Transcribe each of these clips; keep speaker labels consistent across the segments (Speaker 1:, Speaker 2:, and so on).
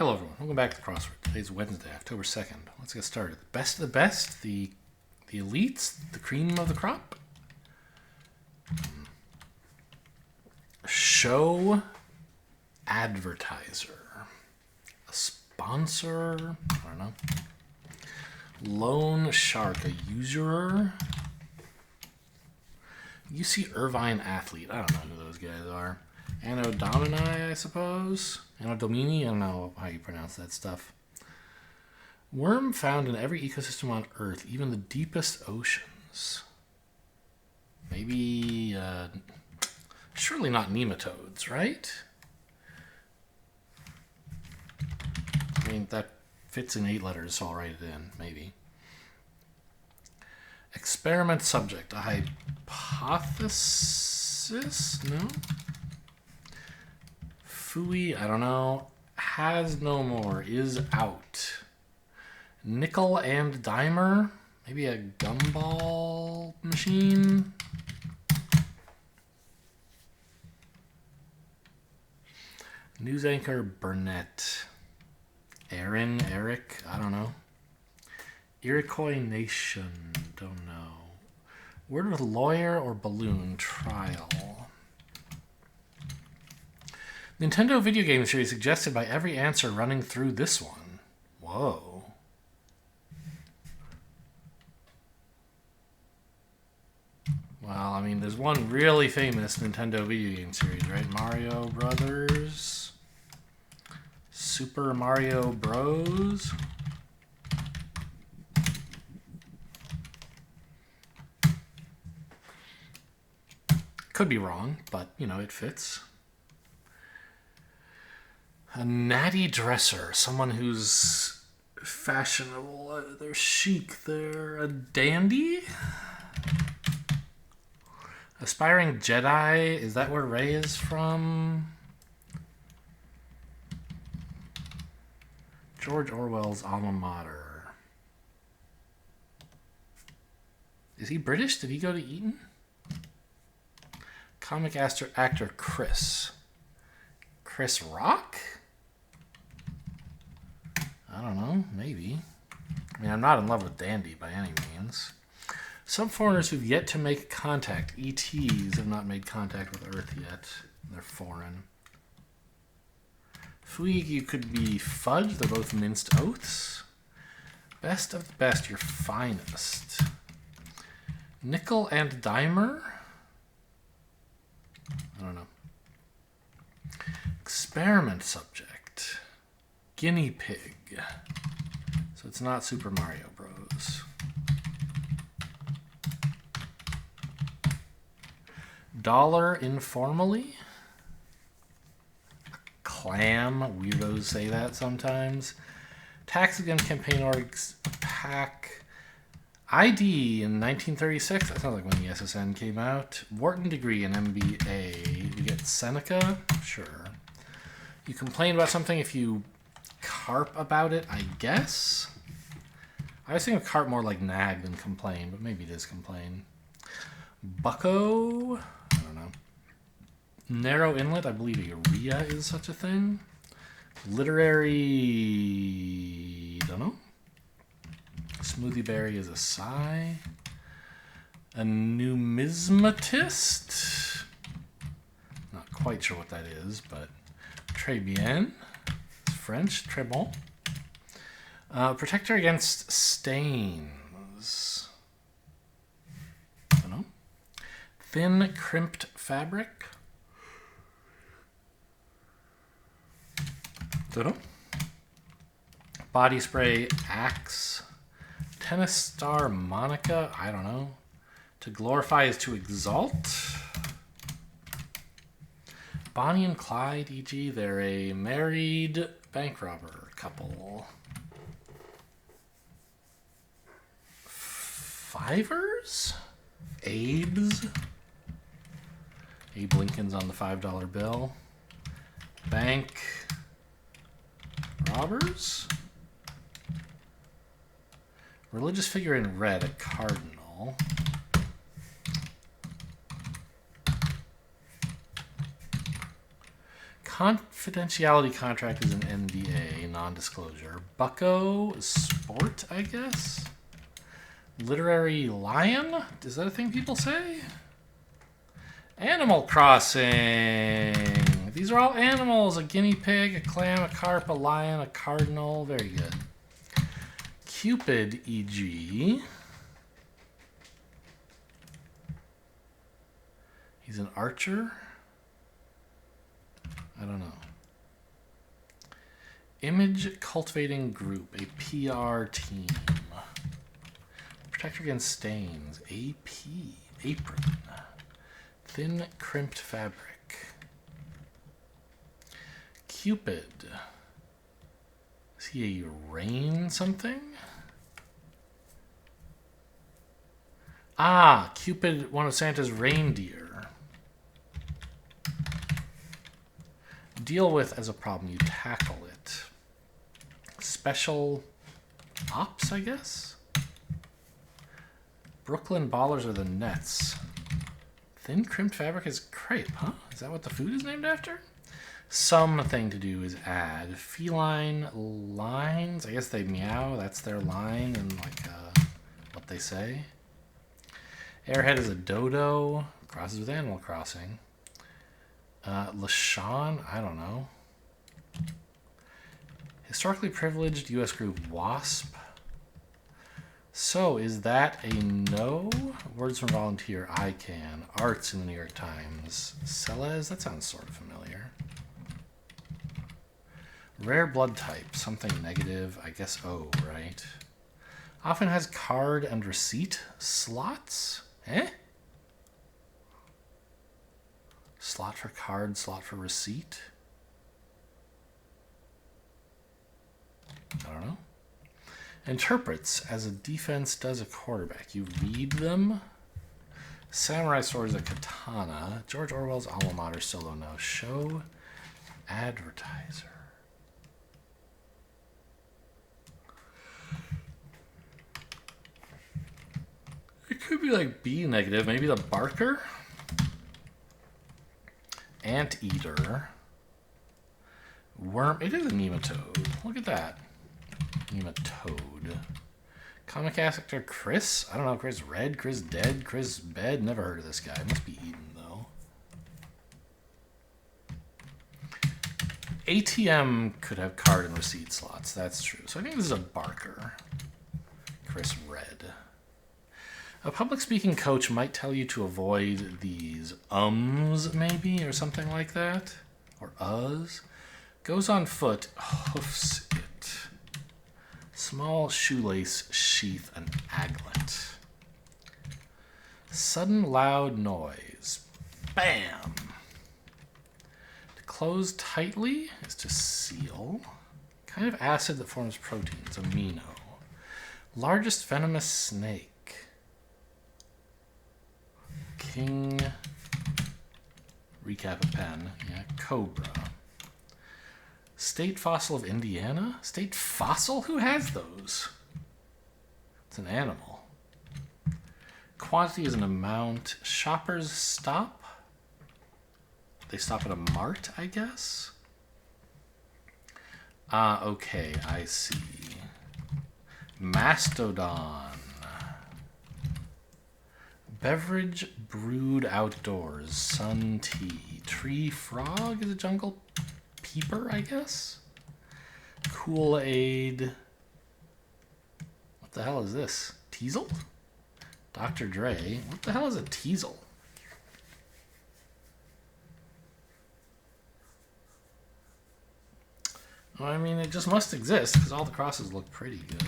Speaker 1: Hello everyone, welcome back to the crossword. Today's Wednesday, October 2nd. Let's get started. The best of the best, the elites, the cream of the crop. Show advertiser. A sponsor, I don't know. Loan shark, a usurer. UC Irvine athlete, I don't know who those guys are. Anno Domini, I suppose. Anno Domini, I don't know how you pronounce that stuff. Worm found in every ecosystem on Earth, even the deepest oceans. Maybe, surely not nematodes, right? I mean, that fits in 8 letters, so I'll write it in, maybe. Experiment subject, a hypothesis? No? Fooey, I don't know. Has no more, is out. Nickel and dimer, maybe a gumball machine. News anchor Burnett. Aaron, Eric, I don't know. Iroquois Nation, don't know. Word with lawyer or balloon trial. Nintendo video game series suggested by every answer running through this one. Whoa. Well, I mean, there's one really famous Nintendo video game series, right? Mario Brothers. Super Mario Bros. Could be wrong, but, you know, it fits. A natty dresser, someone who's fashionable, they're chic, they're a dandy? Aspiring Jedi, is that where Rey is from? George Orwell's alma mater. Is he British? Did he go to Eton? Comic actor Chris. Chris Rock? I don't know, maybe. I mean, I'm not in love with Dandy by any means. Some foreigners who've yet to make contact. ETs have not made contact with Earth yet. They're foreign. Fleeg, you could be fudge. They're both minced oaths. Best of the best, your finest. Nickel and dimer? I don't know. Experiment subject. Guinea pig. So it's not Super Mario Bros. Dollar informally. Clam. Weirdos say that sometimes. Tax Against Campaign Orgs pack. ID in 1936. That sounds like when the SSN came out. Wharton degree in MBA. We get Seneca. Sure. You complain about something if you carp about it, I guess. I was thinking of carp more like nag than complain, but maybe it is complain. Bucko. I don't know. Narrow inlet. I believe urea is such a thing. Literary. Don't know. Smoothie berry is a sigh. A numismatist. Not quite sure what that is, but très bien. It's French. Très bon. Protector against stains. I don't know. Thin crimped fabric. Don't know. Body spray Axe. Tennis star Monica. I don't know. To glorify is to exalt. Bonnie and Clyde, e.g. They're a married bank robber couple. Fivers? Abe's? Abe Lincoln's on the $5 bill. Bank robbers? Religious figure in red, a cardinal. Confidentiality contract is an NDA, non-disclosure. Bucko, sport, I guess? Literary lion? Is that a thing people say? Animal Crossing. These are all animals. A guinea pig, a clam, a carp, a lion, a cardinal. Very good. Cupid, e.g. He's an archer. I don't know. Image cultivating group, a PR team. Protector against stains, AP, apron. Thin crimped fabric. Cupid. Is he a rain something? Ah, Cupid, one of Santa's reindeer. Deal with as a problem, you tackle it. Special ops, I guess? Brooklyn Ballers are the Nets. Thin crimped fabric is crepe, huh? Is that what the food is named after? Something to do is add. Feline lines, I guess they meow, that's their line and like what they say. Airhead is a dodo, crosses with Animal Crossing. LaShawn, I don't know. Historically privileged U.S. group WASP. So, is that a no? Words from volunteer, I can. Arts in the New York Times. Celes, that sounds sort of familiar. Rare blood type, something negative, I guess O, right? Often has card and receipt slots? Eh? Slot for card, slot for receipt. I don't know. Interprets as a defense does a quarterback. You read them. Samurai sword is a katana. George Orwell's alma mater solo no. Show advertiser. It could be like B negative. Maybe the Barker. Anteater. Worm. It is a nematode. Look at that. Nematode. Comic actor Chris? I don't know. Chris Red? Chris Dead? Chris Bed? Never heard of this guy. Must be Eden, though. ATM could have card and receipt slots. That's true. So I think this is a Barker. Chris Red. A public speaking coach might tell you to avoid these ums, maybe, or something like that. Or us. Goes on foot, hoofs it. Small shoelace sheath an aglet. Sudden loud noise. Bam! To close tightly is to seal. Kind of acid that forms proteins, amino. Largest venomous snake. King. Recap a pen. Yeah, cobra. State fossil of Indiana? State fossil? Who has those? It's an animal. Quantity is an amount. Shoppers stop? They stop at a mart, I guess? Ah, okay, I see. Mastodon. Beverage brewed outdoors. Sun tea. Tree frog is a jungle peeper, I guess? Kool-Aid. What the hell is this? Teasel? Dr. Dre. What the hell is a teasel? Well, I mean, it just must exist because all the crosses look pretty good.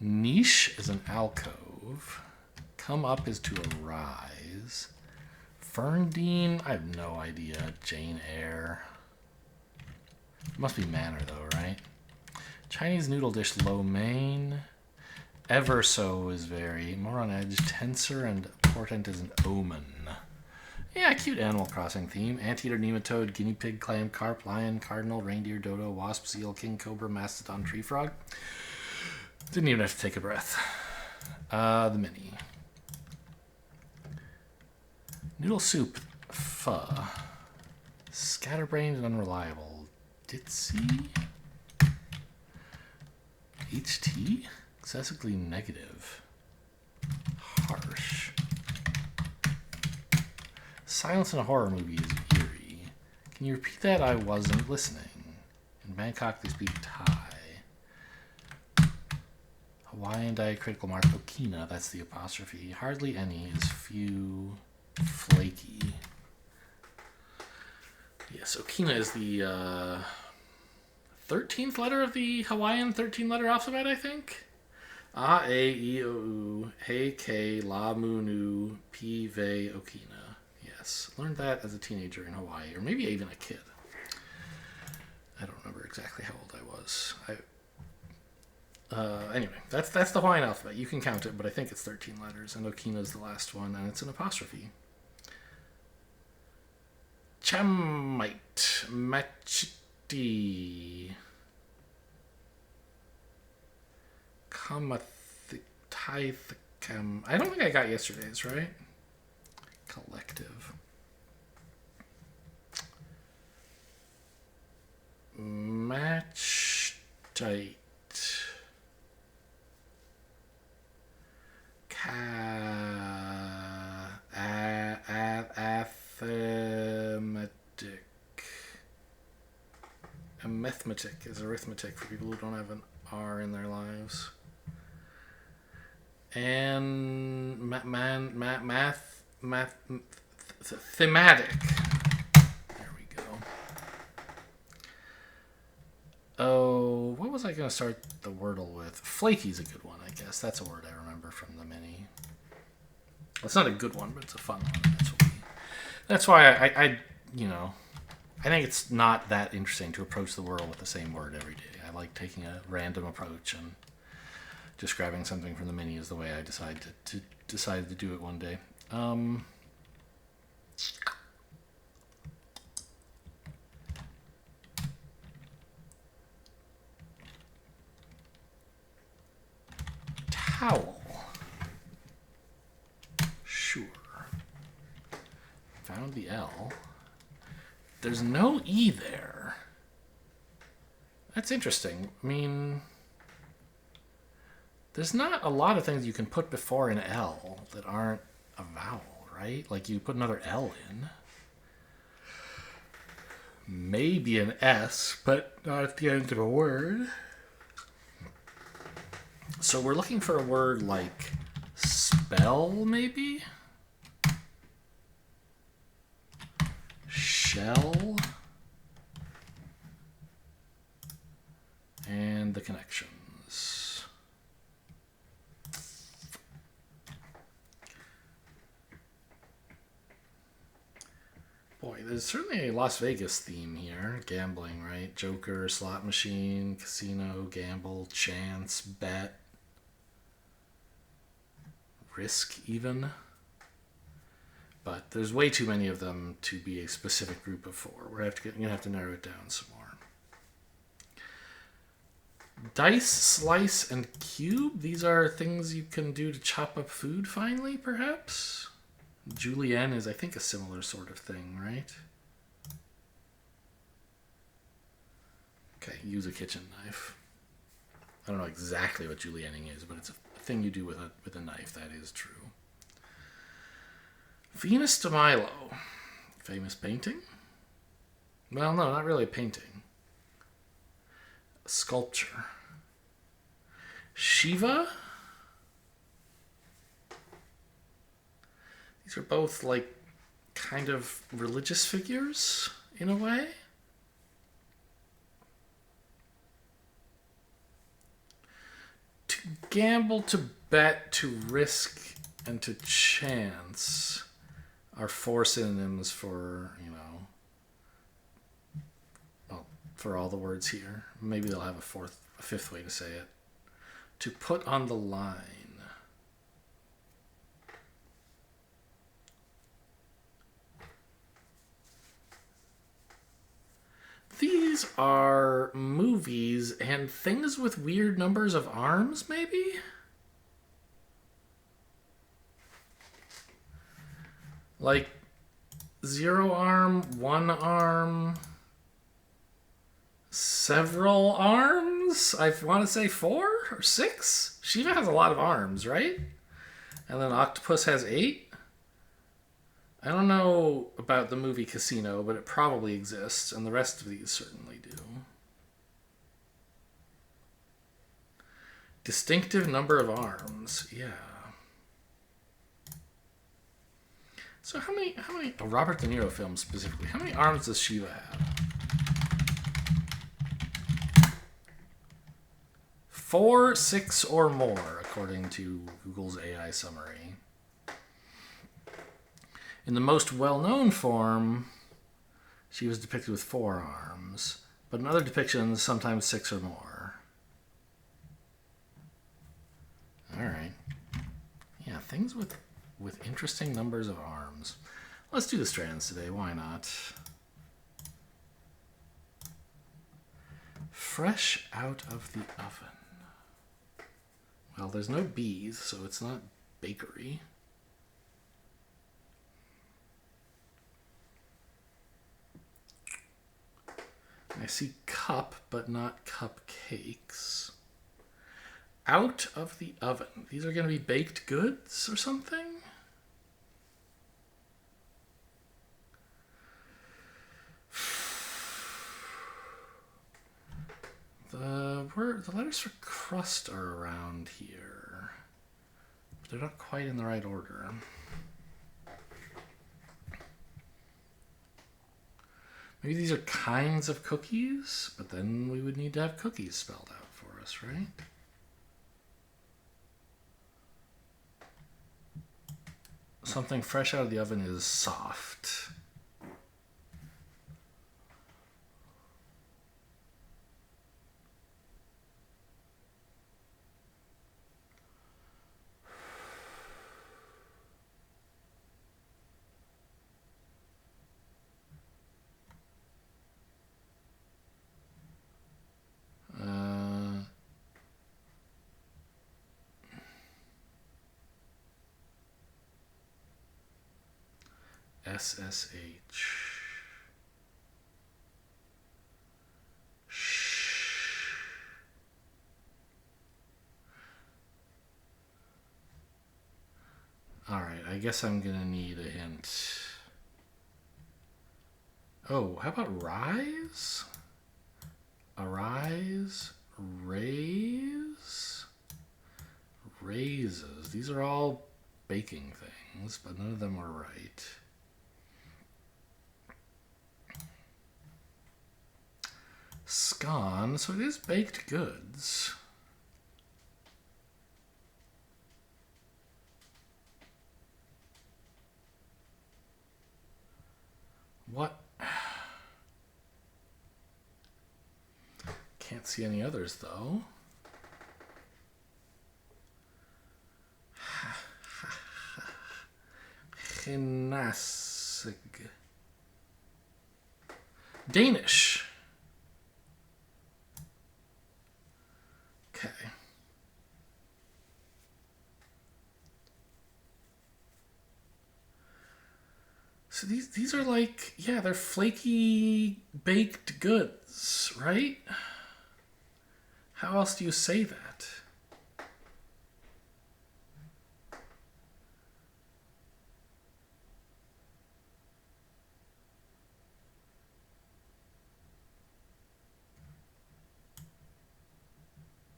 Speaker 1: Niche is an alcove. Come up is to arise. Ferndean, I have no idea. Jane Eyre. Must be manner though, right? Chinese noodle dish lo mein. Ever so is very more on edge. Tensor and portent is an omen. Yeah, cute Animal Crossing theme. Anteater, nematode, guinea pig, clam, carp, lion, cardinal, reindeer, dodo, wasp, seal, king, cobra, mastodon, tree frog. Didn't even have to take a breath. The mini. Noodle soup, pho. Scatterbrained and unreliable. Ditzy? HT? Excessively negative. Harsh. Silence in a horror movie is eerie. Can you repeat that? I wasn't listening. In Bangkok, they speak Thai. Hawaiian diacritical mark Okina, that's the apostrophe. Hardly any is few, flaky. Yes, Okina is the 13th letter of the Hawaiian 13-letter alphabet, I think. A, E, I, O, U, He, Ke, La, Mu, Nu, Pi, Ve, Okina. Yes, learned that as a teenager in Hawaii, or maybe even a kid. I don't remember exactly how old I was. Anyway, that's the Hawaiian alphabet. You can count it, but I think it's 13 letters, and Okina is the last one, and it's an apostrophe. Chamite, Machiti, Kamathitham. I don't think I got yesterday's, right? Collective. Matchtite. Arithmetic is arithmetic for people who don't have an R in their lives. And math, thematic. There we go. Oh, what was I going to start the Wordle with? Flaky's a good one, I guess. That's a word I remember from the mini. Well, it's not a good one, but it's a fun one. That's why I think it's not that interesting to approach the world with the same word every day. I like taking a random approach and describing something from the mini is the way I decided to do it one day. Towel. Sure. Found the L. There's no E there. That's interesting. I mean, there's not a lot of things you can put before an L that aren't a vowel, right? Like you put another L in. Maybe an S, but not at the end of a word. So we're looking for a word like spell, maybe? Shell. And the connections. Boy, there's certainly a Las Vegas theme here. Gambling, right? Joker, slot machine, casino, gamble, chance, bet, risk even. But there's way too many of them to be a specific group of four. We're gonna have to narrow it down some more. Dice, slice, and cube. These are things you can do to chop up food finely, perhaps? Julienne is, I think, a similar sort of thing, right? Okay, use a kitchen knife. I don't know exactly what julienning is, but it's a thing you do with a knife. That is true. Venus de Milo. Famous painting? Well, no, not really a painting. A sculpture. Shiva? These are both, like, kind of religious figures, in a way. To gamble, to bet, to risk, and to chance are four synonyms for, well, for all the words here. Maybe they'll have a fifth way to say it. To put on the line. These are movies and things with weird numbers of arms, maybe? Like zero arm, one arm, several arms? I want to say 4 or 6? Shiva has a lot of arms, right? And then octopus has 8? I don't know about the movie Casino, but it probably exists, and the rest of these certainly do. Distinctive number of arms, yeah. So how many, a Robert De Niro film specifically, how many arms does Shiva have? 4, 6, or more, according to Google's AI summary. In the most well-known form, she was depicted with 4 arms, but in other depictions, sometimes 6 or more. All right. Yeah, things with interesting numbers of arms. Let's do the strands today. Why not? Fresh out of the oven. Well, there's no bees, so it's not bakery. I see cup, but not cupcakes. Out of the oven. These are going to be baked goods or something? The letters for crust are around here, but they're not quite in the right order. Maybe these are kinds of cookies, but then we would need to have cookies spelled out for us, right? Something fresh out of the oven is soft. SSH. All right, I guess I'm gonna need a hint. Oh, how about rise? Arise, raise, raises. These are all baking things, but none of them are right. Scone, so it is baked goods. What? Can't see any others though. Gymnastic. Danish. Okay. So these are like, yeah, they're flaky baked goods, right? How else do you say that?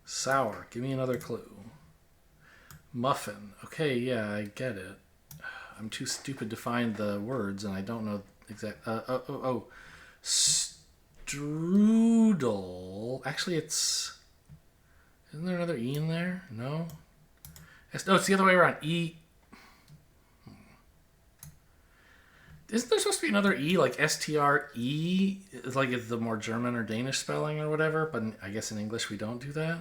Speaker 1: Sour. Give me another clue. Muffin. Okay, yeah, I get it. I'm too stupid to find the words, and I don't know exact. Strudel. Actually, it's. Isn't there another E in there? No. No, it's the other way around. E. Isn't there supposed to be another E, like STRE? It's like it's the more German or Danish spelling or whatever, but I guess in English we don't do that.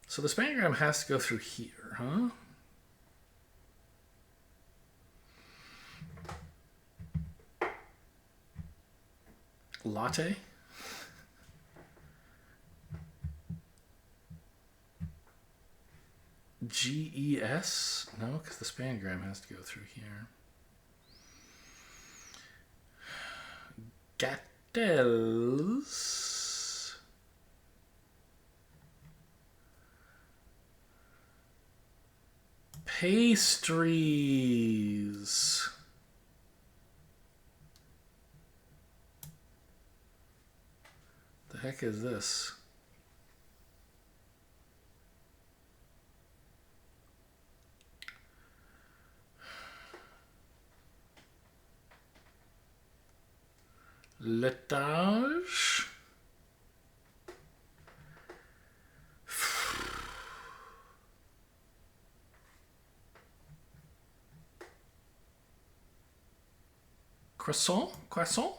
Speaker 1: So the spangram has to go through here, huh? Latte? GES? No, because the spangram has to go through here. Gatels. Pastries. The heck is this? Letage. Croissant? Croissant?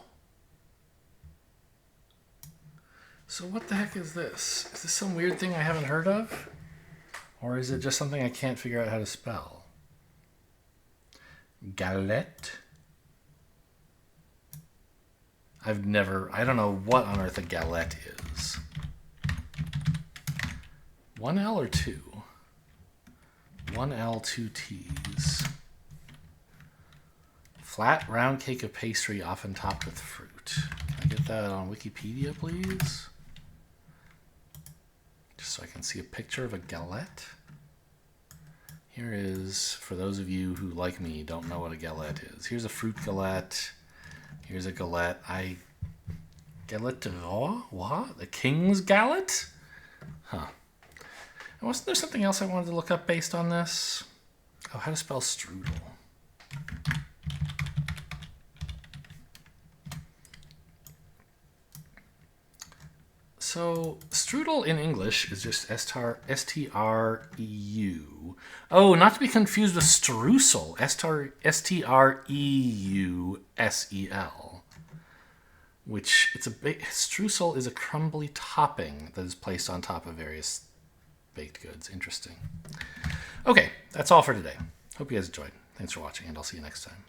Speaker 1: So what the heck is this? Is this some weird thing I haven't heard of? Or is it just something I can't figure out how to spell? Galette? I don't know what on earth a galette is. 1 L or 2? 1 L, 2 T's. Flat, round cake of pastry, often topped with fruit. Can I get that on Wikipedia, please? Just so I can see a picture of a galette. Here is, for those of you who, like me, don't know what a galette is. Here's a fruit galette. Here's a galette. Galette de roi? What? The king's galette? Huh. And wasn't there something else I wanted to look up based on this? Oh, how to spell strudel. So, strudel in English is just S-T-R-E-U. Oh, not to be confused with streusel. S-T-R-E-U-S-E-L. Which, streusel is a crumbly topping that is placed on top of various baked goods. Interesting. Okay, that's all for today. Hope you guys enjoyed. Thanks for watching, and I'll see you next time.